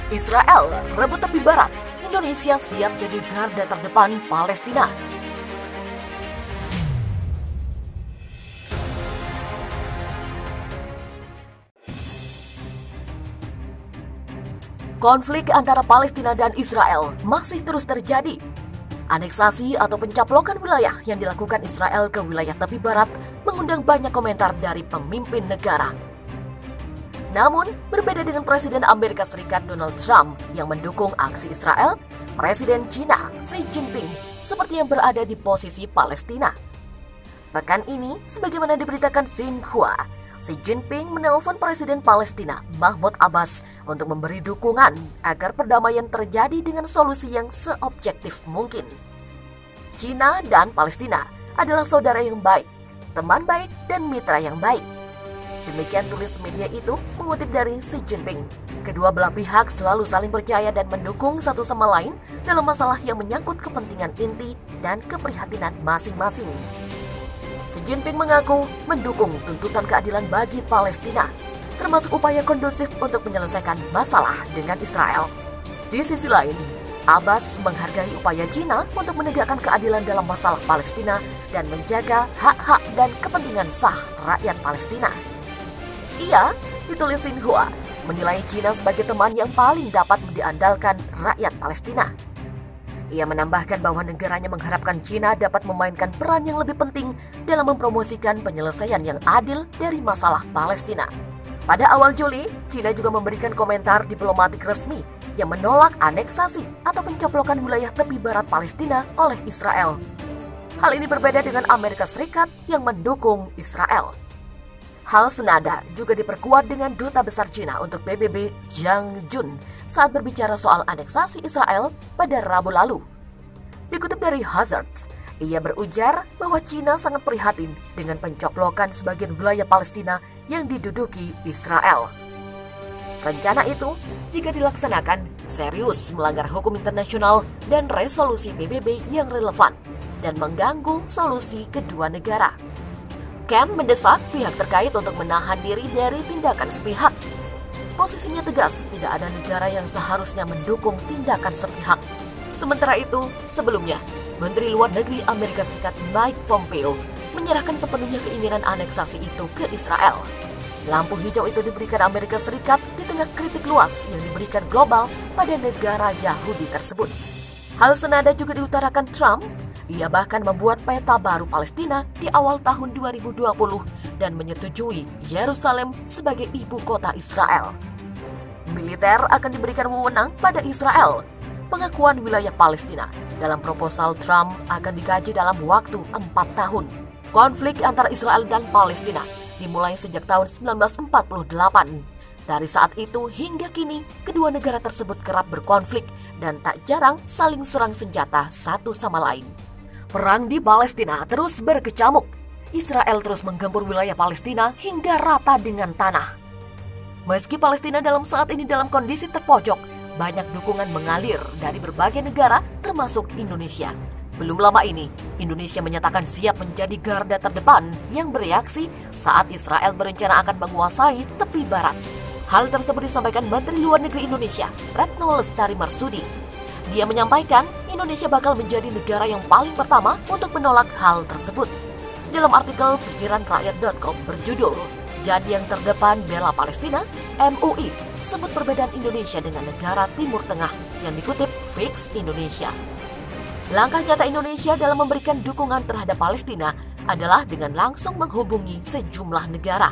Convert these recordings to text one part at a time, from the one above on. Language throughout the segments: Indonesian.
Israel rebut tepi barat, Indonesia siap jadi garda terdepan Palestina. Konflik antara Palestina dan Israel masih terus terjadi. Aneksasi atau pencaplokan wilayah yang dilakukan Israel ke wilayah tepi barat mengundang banyak komentar dari pemimpin negara. Namun, berbeda dengan Presiden Amerika Serikat Donald Trump yang mendukung aksi Israel, Presiden China Xi Jinping seperti yang berada di posisi Palestina. Pekan ini, sebagaimana diberitakan Xinhua, Xi Jinping menelpon Presiden Palestina Mahmud Abbas untuk memberi dukungan agar perdamaian terjadi dengan solusi yang seobjektif mungkin. China dan Palestina adalah saudara yang baik, teman baik, dan mitra yang baik. Demikian tulis media itu mengutip dari Xi Jinping. Kedua belah pihak selalu saling percaya dan mendukung satu sama lain dalam masalah yang menyangkut kepentingan inti dan keprihatinan masing-masing. Xi Jinping mengaku mendukung tuntutan keadilan bagi Palestina, termasuk upaya kondusif untuk menyelesaikan masalah dengan Israel. Di sisi lain, Abbas menghargai upaya China untuk menegakkan keadilan dalam masalah Palestina dan menjaga hak-hak dan kepentingan sah rakyat Palestina. Ia, ditulis Xinhua, menilai China sebagai teman yang paling dapat diandalkan rakyat Palestina. Ia menambahkan bahwa negaranya mengharapkan China dapat memainkan peran yang lebih penting dalam mempromosikan penyelesaian yang adil dari masalah Palestina. Pada awal Juli, China juga memberikan komentar diplomatik resmi yang menolak aneksasi atau pencaplokan wilayah tepi barat Palestina oleh Israel. Hal ini berbeda dengan Amerika Serikat yang mendukung Israel. Hal senada juga diperkuat dengan Duta Besar China untuk PBB Zhang Jun saat berbicara soal aneksasi Israel pada Rabu lalu. Dikutip dari Hazard, ia berujar bahwa China sangat prihatin dengan pencaplokan sebagian wilayah Palestina yang diduduki Israel. Rencana itu, jika dilaksanakan, serius melanggar hukum internasional dan resolusi PBB yang relevan dan mengganggu solusi kedua negara. Camp mendesak pihak terkait untuk menahan diri dari tindakan sepihak. Posisinya tegas, tidak ada negara yang seharusnya mendukung tindakan sepihak. Sementara itu, sebelumnya, Menteri Luar Negeri Amerika Serikat Mike Pompeo menyerahkan sepenuhnya keinginan aneksasi itu ke Israel. Lampu hijau itu diberikan Amerika Serikat di tengah kritik luas yang diberikan global pada negara Yahudi tersebut. Hal senada juga diutarakan Trump. Ia bahkan membuat peta baru Palestina di awal tahun 2020 dan menyetujui Yerusalem sebagai ibu kota Israel. Militer akan diberikan wewenang pada Israel. Pengakuan wilayah Palestina dalam proposal Trump akan dikaji dalam waktu 4 tahun. Konflik antara Israel dan Palestina dimulai sejak tahun 1948. Dari saat itu hingga kini, kedua negara tersebut kerap berkonflik dan tak jarang saling serang senjata satu sama lain. Perang di Palestina terus berkecamuk. Israel terus menggempur wilayah Palestina hingga rata dengan tanah. Meski Palestina saat ini dalam kondisi terpojok, banyak dukungan mengalir dari berbagai negara termasuk Indonesia. Belum lama ini, Indonesia menyatakan siap menjadi garda terdepan yang bereaksi saat Israel berencana akan menguasai tepi barat. Hal tersebut disampaikan Menteri Luar Negeri Indonesia, Retno Lestari Marsudi. Dia menyampaikan Indonesia bakal menjadi negara yang paling pertama untuk menolak hal tersebut. Dalam artikel pikiranrakyat.com berjudul, "Jadi yang terdepan bela Palestina, MUI sebut perbedaan Indonesia dengan negara Timur Tengah" yang dikutip Fix Indonesia. Langkah nyata Indonesia dalam memberikan dukungan terhadap Palestina adalah dengan langsung menghubungi sejumlah negara.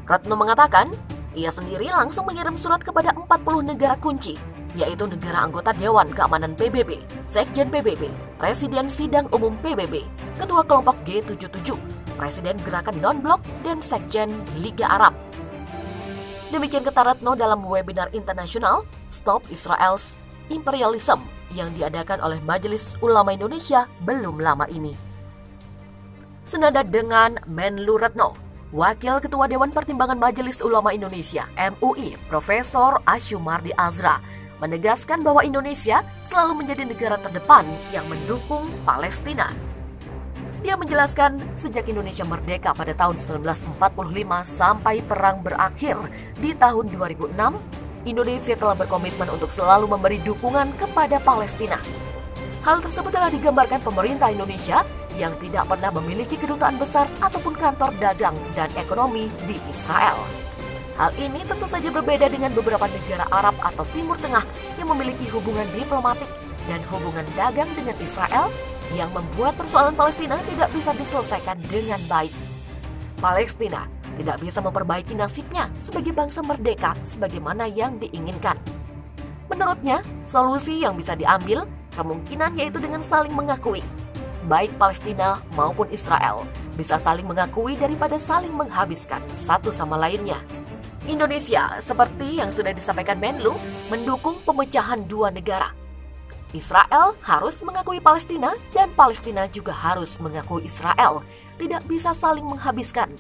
Retno mengatakan, ia sendiri langsung mengirim surat kepada 40 negara kunci, yaitu negara anggota Dewan Keamanan PBB, Sekjen PBB, Presiden Sidang Umum PBB, Ketua Kelompok G77, Presiden Gerakan Non-Blok, dan Sekjen Liga Arab. Demikian kata Retno dalam webinar internasional Stop Israel's Imperialism yang diadakan oleh Majelis Ulama Indonesia belum lama ini. Senada dengan Menlu Retno, Wakil Ketua Dewan Pertimbangan Majelis Ulama Indonesia MUI, Profesor Ashumardi Azra, menegaskan bahwa Indonesia selalu menjadi negara terdepan yang mendukung Palestina. Dia menjelaskan sejak Indonesia merdeka pada tahun 1945 sampai perang berakhir di tahun 2006, Indonesia telah berkomitmen untuk selalu memberi dukungan kepada Palestina. Hal tersebut telah digambarkan pemerintah Indonesia yang tidak pernah memiliki kedutaan besar ataupun kantor dagang dan ekonomi di Israel. Hal ini tentu saja berbeda dengan beberapa negara Arab atau Timur Tengah yang memiliki hubungan diplomatik dan hubungan dagang dengan Israel yang membuat persoalan Palestina tidak bisa diselesaikan dengan baik. Palestina tidak bisa memperbaiki nasibnya sebagai bangsa merdeka sebagaimana yang diinginkan. Menurutnya, solusi yang bisa diambil kemungkinan yaitu dengan saling mengakui. Baik Palestina maupun Israel bisa saling mengakui daripada saling menghabiskan satu sama lainnya. Indonesia, seperti yang sudah disampaikan Menlu, mendukung pemecahan dua negara. Israel harus mengakui Palestina dan Palestina juga harus mengakui Israel. Tidak bisa saling menghabiskan.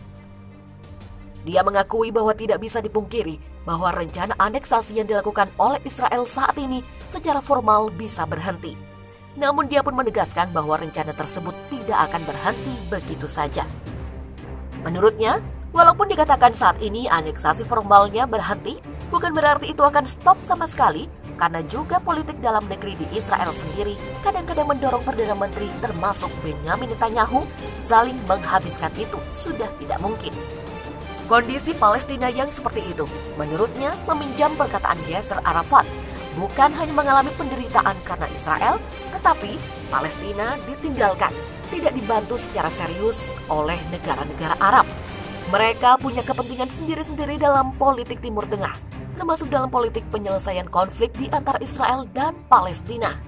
Dia mengakui bahwa tidak bisa dipungkiri bahwa rencana aneksasi yang dilakukan oleh Israel saat ini secara formal bisa berhenti. Namun dia pun menegaskan bahwa rencana tersebut tidak akan berhenti begitu saja. Menurutnya, walaupun dikatakan saat ini aneksasi formalnya berhenti, bukan berarti itu akan stop sama sekali, karena juga politik dalam negeri di Israel sendiri kadang-kadang mendorong Perdana Menteri termasuk Benyamin Netanyahu saling menghabiskan itu sudah tidak mungkin. Kondisi Palestina yang seperti itu, menurutnya meminjam perkataan Yasser Arafat, bukan hanya mengalami penderitaan karena Israel, tetapi Palestina ditinggalkan, tidak dibantu secara serius oleh negara-negara Arab. Mereka punya kepentingan sendiri-sendiri dalam politik Timur Tengah, termasuk dalam politik penyelesaian konflik di antara Israel dan Palestina.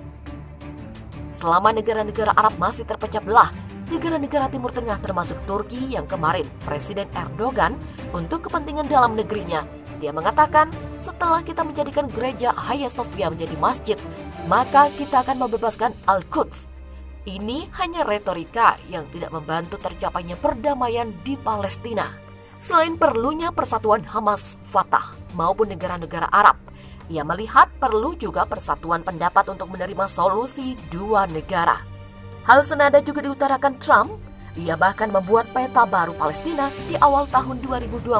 Selama negara-negara Arab masih terpecah belah, negara-negara Timur Tengah termasuk Turki yang kemarin Presiden Erdogan untuk kepentingan dalam negerinya, dia mengatakan setelah kita menjadikan gereja Hagia Sophia menjadi masjid, maka kita akan membebaskan Al-Quds. Ini hanya retorika yang tidak membantu tercapainya perdamaian di Palestina. Selain perlunya persatuan Hamas, Fatah maupun negara-negara Arab, ia melihat perlu juga persatuan pendapat untuk menerima solusi dua negara. Hal senada juga diutarakan Trump. Ia bahkan membuat peta baru Palestina di awal tahun 2020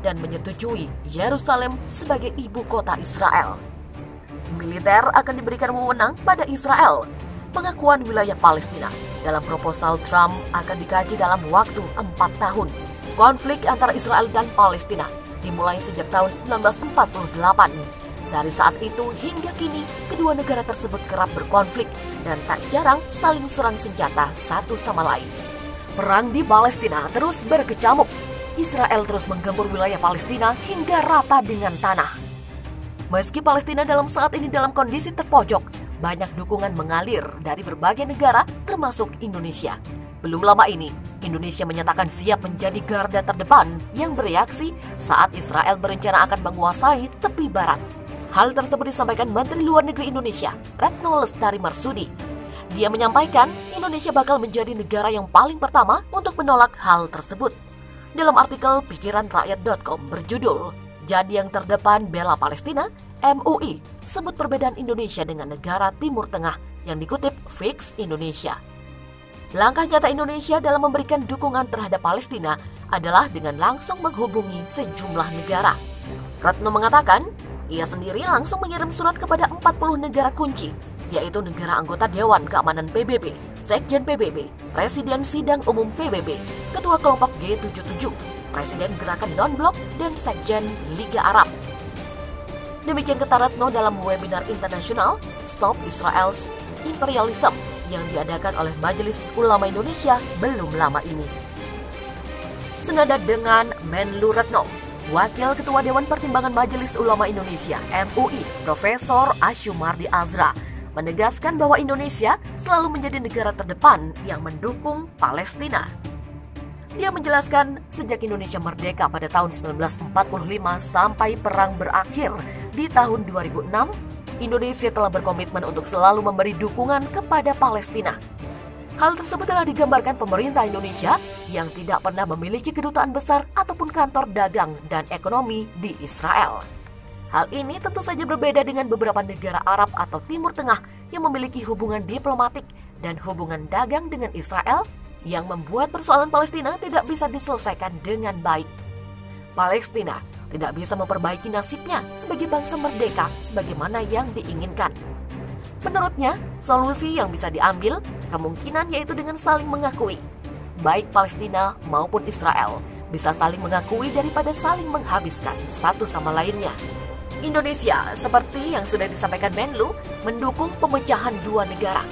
dan menyetujui Yerusalem sebagai ibu kota Israel. Militer akan diberikan wewenang pada Israel. Pengakuan wilayah Palestina dalam proposal Trump akan dikaji dalam waktu 4 tahun. Konflik antara Israel dan Palestina dimulai sejak tahun 1948. Dari saat itu hingga kini, kedua negara tersebut kerap berkonflik dan tak jarang saling serang senjata satu sama lain. Perang di Palestina terus berkecamuk. Israel terus menggempur wilayah Palestina hingga rata dengan tanah. Meski Palestina dalam saat ini dalam kondisi terpojok, banyak dukungan mengalir dari berbagai negara termasuk Indonesia. Belum lama ini, Indonesia menyatakan siap menjadi garda terdepan yang bereaksi saat Israel berencana akan menguasai tepi barat. Hal tersebut disampaikan Menteri Luar Negeri Indonesia, Retno Lestari Marsudi. Dia menyampaikan Indonesia bakal menjadi negara yang paling pertama untuk menolak hal tersebut. Dalam artikel pikiranrakyat.com berjudul, "Jadi yang terdepan bela Palestina, MUI sebut perbedaan Indonesia dengan negara Timur Tengah" yang dikutip Fix Indonesia. Langkah nyata Indonesia dalam memberikan dukungan terhadap Palestina adalah dengan langsung menghubungi sejumlah negara. Retno mengatakan, ia sendiri langsung mengirim surat kepada 40 negara kunci, yaitu negara anggota Dewan Keamanan PBB, Sekjen PBB, Presiden Sidang Umum PBB, Ketua Kelompok G77, Presiden Gerakan Non-Blok, dan Sekjen Liga Arab. Demikian kata Retno dalam webinar internasional Stop Israel's Imperialism yang diadakan oleh Majelis Ulama Indonesia belum lama ini. Senada dengan Menlu Retno, Wakil Ketua Dewan Pertimbangan Majelis Ulama Indonesia (MUI), Profesor Ashumardi Azra, menegaskan bahwa Indonesia selalu menjadi negara terdepan yang mendukung Palestina. Dia menjelaskan sejak Indonesia merdeka pada tahun 1945 sampai perang berakhir di tahun 2006, Indonesia telah berkomitmen untuk selalu memberi dukungan kepada Palestina. Hal tersebut telah digambarkan pemerintah Indonesia yang tidak pernah memiliki kedutaan besar ataupun kantor dagang dan ekonomi di Israel. Hal ini tentu saja berbeda dengan beberapa negara Arab atau Timur Tengah yang memiliki hubungan diplomatik dan hubungan dagang dengan Israel yang membuat persoalan Palestina tidak bisa diselesaikan dengan baik. Palestina tidak bisa memperbaiki nasibnya sebagai bangsa merdeka sebagaimana yang diinginkan. Menurutnya, solusi yang bisa diambil kemungkinan yaitu dengan saling mengakui. Baik Palestina maupun Israel bisa saling mengakui daripada saling menghabiskan satu sama lainnya. Indonesia, seperti yang sudah disampaikan Menlu, mendukung pemecahan dua negara.